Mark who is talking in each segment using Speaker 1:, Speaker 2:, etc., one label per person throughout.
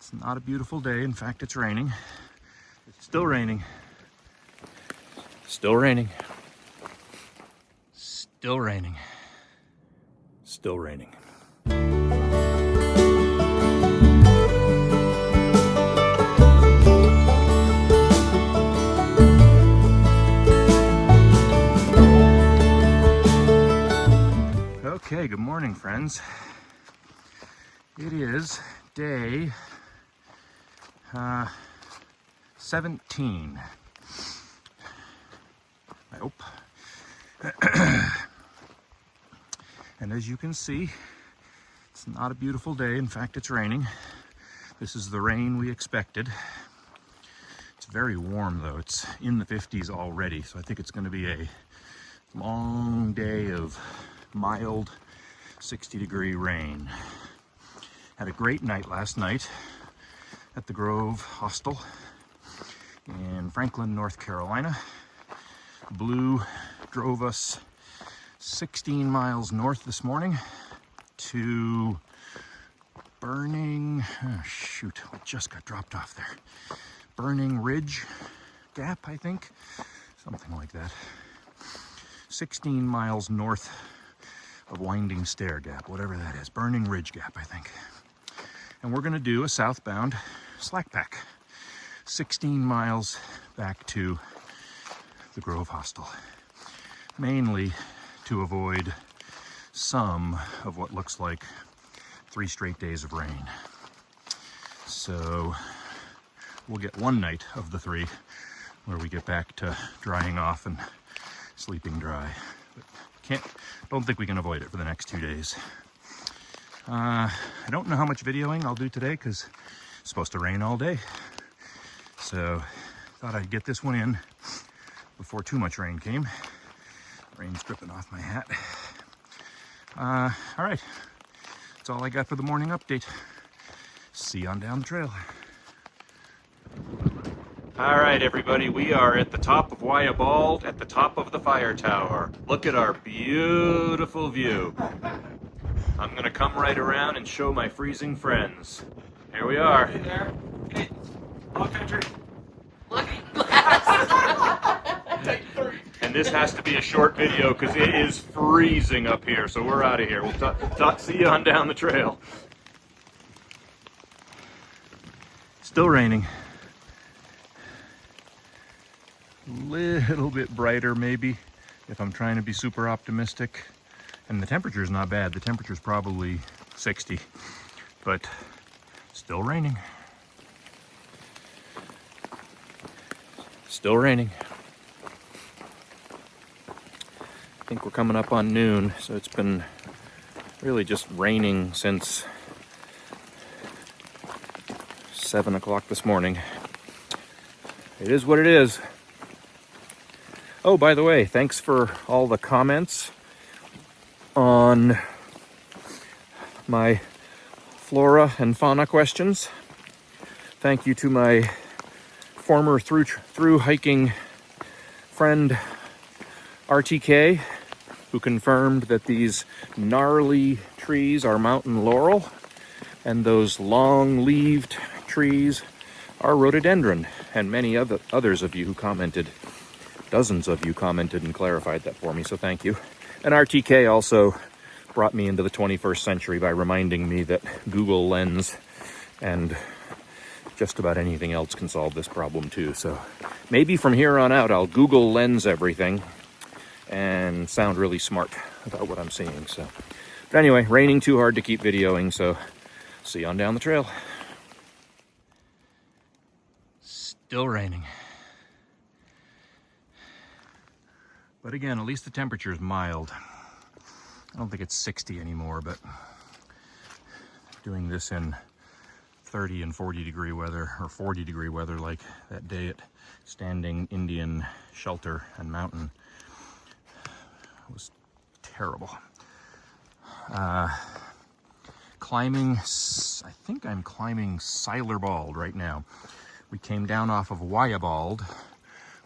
Speaker 1: It's not a beautiful day. In fact, it's raining. It's still raining. Still raining. Still raining. Still raining. Okay, good morning, friends. It is day 17. I hope. And as you can see, it's not a beautiful day. In fact, it's raining. This is the rain we expected. It's very warm though. It's in the 50s already, so I think it's going to be a long day of mild 60-degree rain. Had a great night last night at the Grove Hostel in Franklin, North Carolina. Blue drove us 16 miles north this morning to Burning, oh shoot, we just got dropped off there. Burning Ridge Gap, I think, something like that. 16 miles north of Winding Stair Gap, whatever that is. Burning Ridge Gap, I think. And we're gonna do a southbound slackpack. 16 miles back to the Grove Hostel. Mainly to avoid some of what looks like 3 straight days of rain. So we'll get one night of the 3 where we get back to drying off and sleeping dry. But don't think we can avoid it for the next 2 days. I don't know how much videoing I'll do today because it's supposed to rain all day. So thought I'd get this one in before too much rain came. Rain's dripping off my hat. All right, that's all I got for the morning update. See you on down the trail. All right, everybody, we are at the top of Wyabald, at the top of the fire tower. Look at our beautiful view. I'm gonna come right around and show my freezing friends. Here we are.
Speaker 2: Hey there. Hey, all country.
Speaker 3: Looking glass.
Speaker 2: Take 3.
Speaker 1: And this has to be a short video because it is freezing up here, so we're out of here. We'll see you on down the trail. Still raining. A little bit brighter maybe if I'm trying to be super optimistic. And the temperature's not bad. The temperature's probably 60, but still raining. Still raining. I think we're coming up on noon, so it's been really just raining since 7 o'clock this morning. It is what it is. Oh, by the way, thanks for all the comments on my flora and fauna questions. Thank you to my former thru-hiking friend RTK, who confirmed that these gnarly trees are mountain laurel and those long-leaved trees are rhododendron, and many others of you who commented, dozens of you commented and clarified that for me, so thank you. And RTK also brought me into the 21st century by reminding me that Google Lens and just about anything else can solve this problem too. So maybe from here on out, I'll Google Lens everything and sound really smart about what I'm seeing. So, but anyway, raining too hard to keep videoing, so see you on down the trail. Still raining. But again, at least the temperature is mild. I don't think it's 60 anymore, but doing this in 30 and 40 degree weather, or 40 degree weather like that day at Standing Indian Shelter and Mountain was terrible. Climbing, I think I'm climbing Seilerbald right now. We came down off of Wyabald,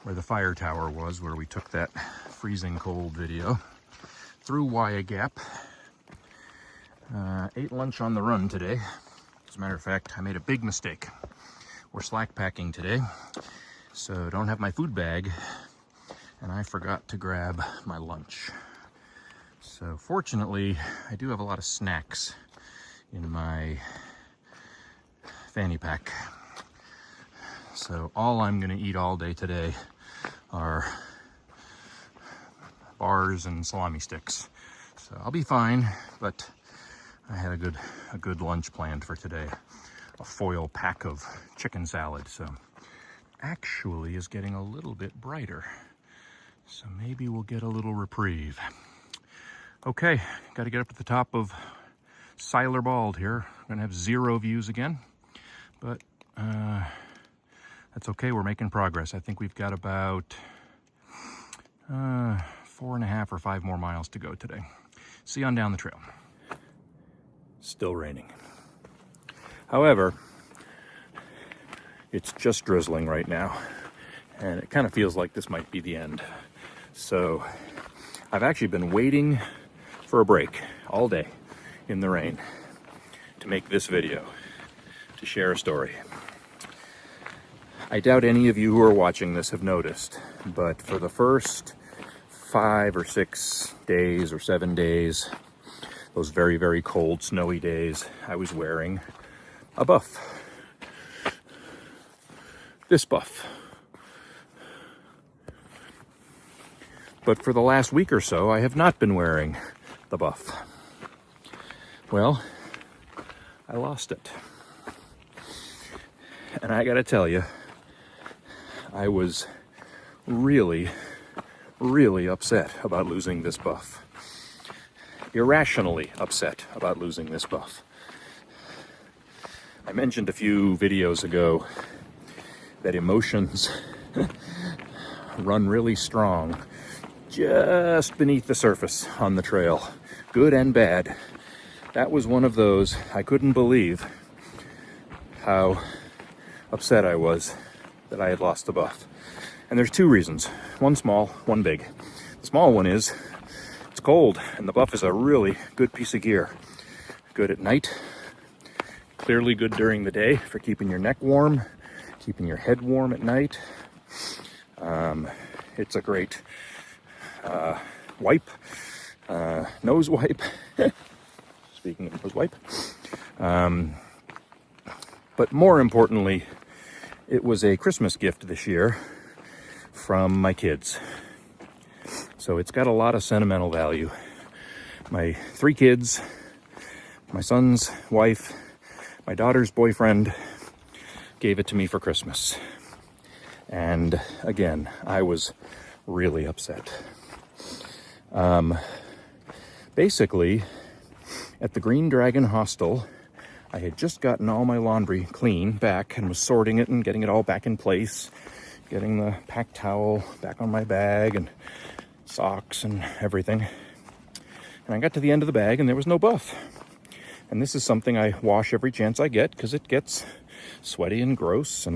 Speaker 1: where the fire tower was, where we took that freezing cold video, through Wya Gap. Ate lunch on the run today. As a matter of fact, I made a big mistake. We're slack packing today, so don't have my food bag, and I forgot to grab my lunch. So fortunately, I do have a lot of snacks in my fanny pack. So all I'm gonna eat all day today are bars and salami sticks. So I'll be fine, but I had a good lunch planned for today. A foil pack of chicken salad. So actually is getting a little bit brighter. So maybe we'll get a little reprieve. Okay, got to get up to the top of Seiler Bald here. I'm gonna have 0 views again, but that's okay, we're making progress. I think we've got about 4.5 or 5 more miles to go today. See you on down the trail. Still raining. However, it's just drizzling right now, and it kind of feels like this might be the end. So I've actually been waiting for a break all day in the rain to make this video, to share a story. I doubt any of you who are watching this have noticed, but for the first 5 or 6 days or 7 days, those very, very cold, snowy days, I was wearing a buff. This buff. But for the last week or so, I have not been wearing the buff. Well, I lost it. And I gotta tell you, I was really, really upset about losing this buff. Irrationally upset about losing this buff. I mentioned a few videos ago that emotions run really strong just beneath the surface on the trail, good and bad. That was one of those. I couldn't believe how upset I was that I had lost the buff. And there's 2 reasons, one small, one big. The small one is it's cold, and the buff is a really good piece of gear. Good at night, clearly good during the day for keeping your neck warm, keeping your head warm at night. It's a great wipe, nose wipe. Speaking of nose wipe. But more importantly, it was a Christmas gift this year from my kids. So it's got a lot of sentimental value. My 3 kids, my son's wife, my daughter's boyfriend gave it to me for Christmas. And again, I was really upset. Basically, at the Green Dragon Hostel, I had just gotten all my laundry clean back and was sorting it and getting it all back in place, getting the packed towel back on my bag and socks and everything. And I got to the end of the bag and there was no buff. And this is something I wash every chance I get because it gets sweaty and gross,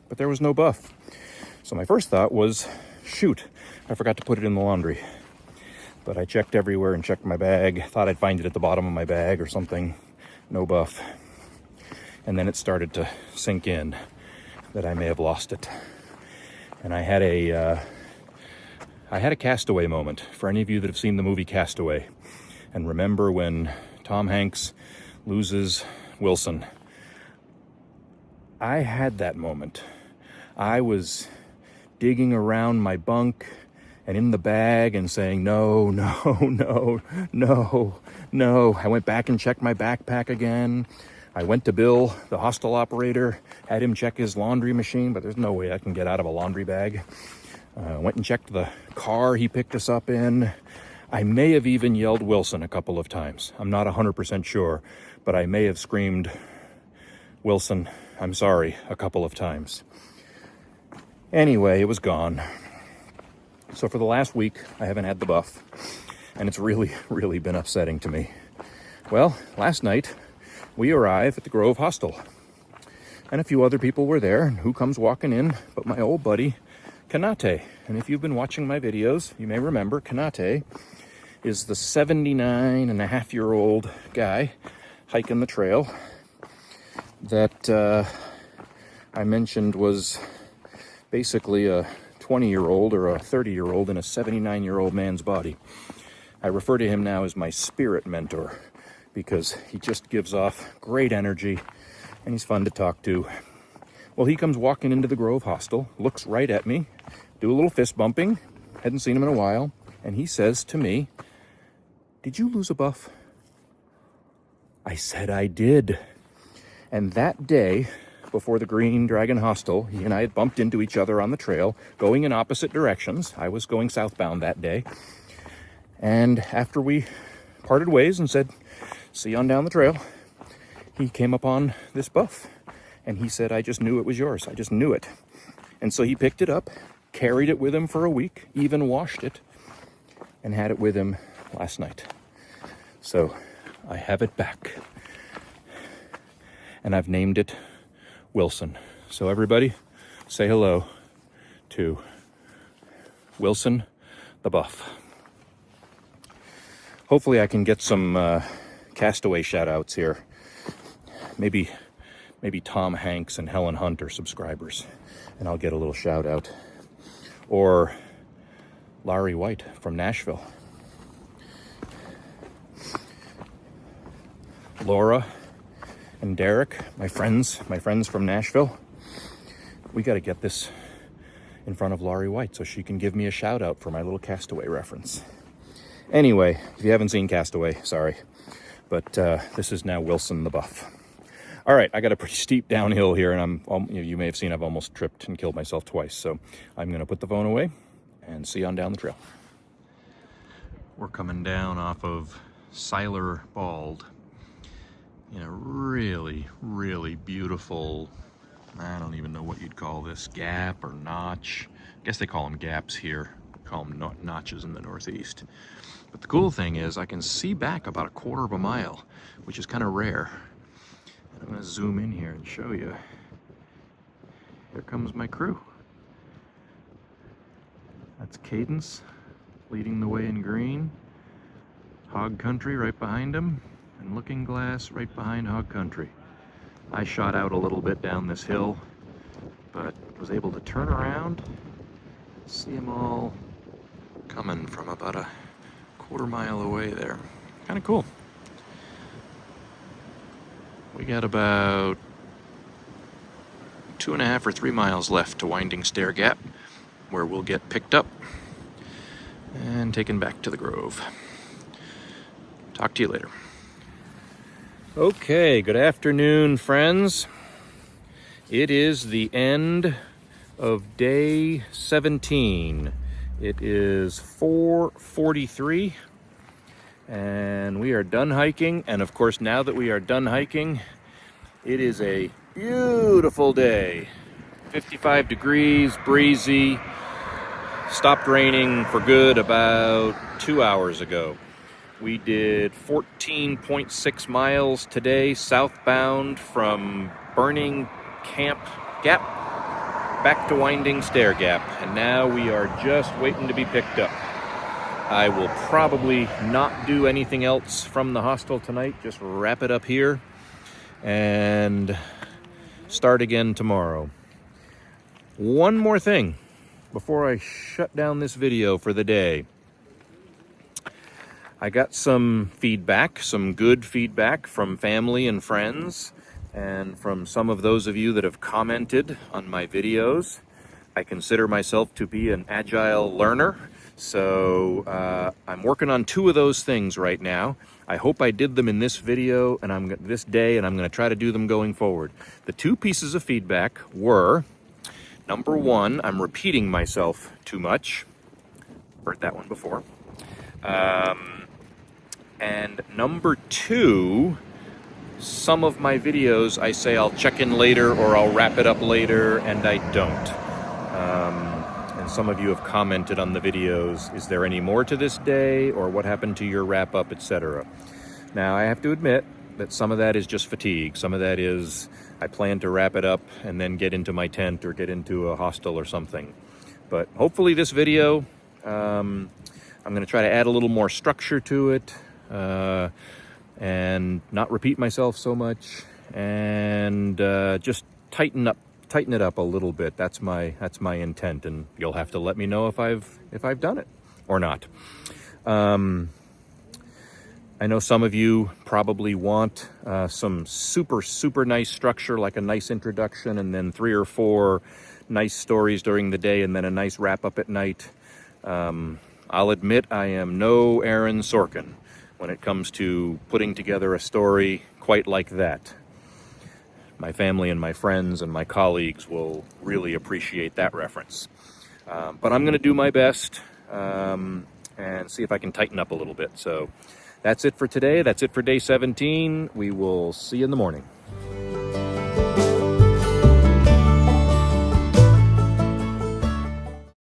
Speaker 1: but there was no buff. So my first thought was, shoot, I forgot to put it in the laundry. But I checked everywhere and checked my bag, thought I'd find it at the bottom of my bag or something. No buff. And then it started to sink in that I may have lost it. And I had a Castaway moment. For any of you that have seen the movie Castaway and remember when Tom Hanks loses Wilson, I had that moment. I was digging around my bunk and in the bag and saying, no, no, no, no, no. I went back and checked my backpack again. I went to Bill, the hostel operator, had him check his laundry machine, but there's no way I can get out of a laundry bag. Went and checked the car he picked us up in. I may have even yelled Wilson a couple of times. I'm not 100% sure, but I may have screamed, Wilson, I'm sorry, a couple of times. Anyway, it was gone. So for the last week, I haven't had the buff, and it's really, really been upsetting to me. Well, last night, we arrived at the Grove Hostel, and a few other people were there. And who comes walking in but my old buddy, Kanate. And if you've been watching my videos, you may remember Kanate is the 79-and-a-half-year-old guy hiking the trail. that I mentioned was basically a 20-year-old or a 30-year-old in a 79-year-old man's body. I refer to him now as my spirit mentor because he just gives off great energy and he's fun to talk to. Well, he comes walking into the Grove Hostel, looks right at me, do a little fist bumping, hadn't seen him in a while, and he says to me, "Did you lose a buff?" I said I did. And that day, before the Green Dragon Hostel, he and I had bumped into each other on the trail, going in opposite directions. I was going southbound that day. And after we parted ways and said, "See you on down the trail," he came upon this buff. And he said, "I just knew it was yours. I just knew it." And so he picked it up, carried it with him for a week, even washed it, and had it with him last night. So I have it back. And I've named it Wilson. So everybody, say hello to Wilson the Buff. Hopefully I can get some Castaway shout-outs here. Maybe Tom Hanks and Helen Hunt are subscribers, and I'll get a little shout-out. Or Larry White from Nashville. Laura and Derek, my friends from Nashville. We got to get this in front of Laurie White so she can give me a shout out for my little Castaway reference. Anyway, if you haven't seen Castaway, sorry, but this is now Wilson the Buff. All right, I got a pretty steep downhill here, and you may have seen I've almost tripped and killed myself twice, so I'm going to put the phone away and see you on down the trail. We're coming down off of Seiler Bald. You know, really, really beautiful, I don't even know what you'd call this, gap or notch. I guess they call them gaps here. We call them notches in the Northeast. But the cool thing is I can see back about a quarter of a mile, which is kind of rare. I'm going to zoom in here and show you. Here comes my crew. That's Cadence leading the way in green. Hog Country right behind him. And Looking Glass right behind Hog Country. I shot out a little bit down this hill, but was able to turn around, see them all coming from about a quarter mile away there. Kind of cool. We got about 2.5 or 3 miles left to Winding Stair Gap, where we'll get picked up and taken back to the Grove. Talk to you later. Okay, good afternoon, friends. It is the end of day 17. It is 4:43, and we are done hiking. And of course, now that we are done hiking, it is a beautiful day. 55 degrees, breezy. Stopped raining for good about 2 hours ago. We did 14.6 miles today, southbound from Burning Camp Gap back to Winding Stair Gap. And now we are just waiting to be picked up. I will probably not do anything else from the hostel tonight, just wrap it up here and start again tomorrow. One more thing before I shut down this video for the day. I got some feedback, some good feedback from family and friends, and from some of those of you that have commented on my videos. I consider myself to be an agile learner, so I'm working on 2 of those things right now. I hope I did them in this video and this day, and I'm going to try to do them going forward. The 2 pieces of feedback were, number 1, I'm repeating myself too much. Heard that one before. And number 2, some of my videos I say I'll check in later or I'll wrap it up later, and I don't. And some of you have commented on the videos, is there any more to this day, or what happened to your wrap up, etc. Now I have to admit that some of that is just fatigue. Some of that is I plan to wrap it up and then get into my tent or get into a hostel or something. But hopefully this video, I'm going to try to add a little more structure to it. And not repeat myself so much, and just tighten it up a little bit. That's my intent, and you'll have to let me know if I've done it or not. I know some of you probably want some super nice structure, like a nice introduction, and then 3 or 4 nice stories during the day, and then a nice wrap up at night. I'll admit I am no Aaron Sorkin when it comes to putting together a story quite like that. My family and my friends and my colleagues will really appreciate that reference. But I'm going to do my best and see if I can tighten up a little bit. So that's it for today. That's it for day 17. We will see you in the morning.